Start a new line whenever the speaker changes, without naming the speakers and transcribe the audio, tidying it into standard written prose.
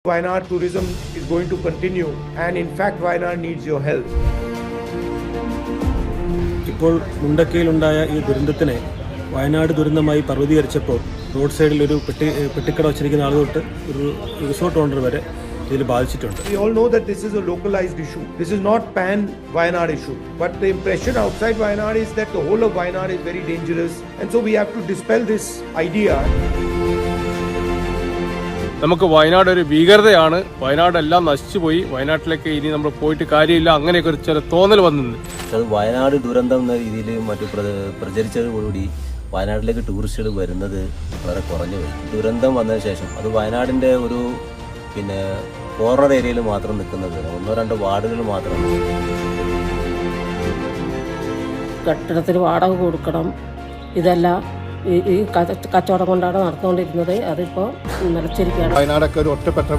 Wayanad tourism is going to continue, and in fact Wayanad needs your help.
ഇപ്പോൾ മുണ്ടക്കയിലുണ്ടായ ഈ ദുരന്തത്തിനെ വയനാട് ദുരന്തമായി പർവ്വതീകരിച്ചപ്പോൾ road സൈഡിൽ ഒരു പെട്ടിക്കട വച്ചിരിക്കുന്ന ആൾ തൊട്ട് ഒരു റിസോർട്ട് ഓണർ വരെ ഇതിൽ ബാധിച്ചിട്ടുണ്ട്.
We all know that this is a localized issue. This is not pan Wayanad issue. But the impression outside Wayanad is that the whole of Wayanad is very dangerous, and so we have to dispel this idea.
നമുക്ക് വയനാട് ഒരു ഭീകരതയാണ്, വയനാട് എല്ലാം നശിച്ചുപോയി, വയനാട്ടിലേക്ക് ഇനി നമ്മൾ പോയിട്ട് കാര്യമില്ല, അങ്ങനെയൊക്കെ ഒരു ചില തോന്നൽ വന്നിട്ടുണ്ട്.
അത് വയനാട് ദുരന്തം എന്ന രീതിയിൽ മറ്റു പ്രചരിച്ചതോടുകൂടി വയനാട്ടിലേക്ക് ടൂറിസ്റ്റുകൾ വരുന്നത് വളരെ കുറഞ്ഞു പോയി. ദുരന്തം വന്നതിന് ശേഷം അത് വയനാടിൻ്റെ ഒരു കോർണർ ഏരിയയിൽ മാത്രം നിൽക്കുന്നത്, 1-2 വാർഡുകൾ മാത്രം.
കെട്ടിടത്തിന് വാടക കൊടുക്കണം, ഇതെല്ലാം ഈ കച്ചവടം കൊണ്ടാണ് നടന്നുകൊണ്ടിരുന്നത്. അതിപ്പോൾ നിലച്ചിരിക്കുകയാണ്.
വയനാടൊക്കെ ഒരു ഒറ്റപ്പെട്ട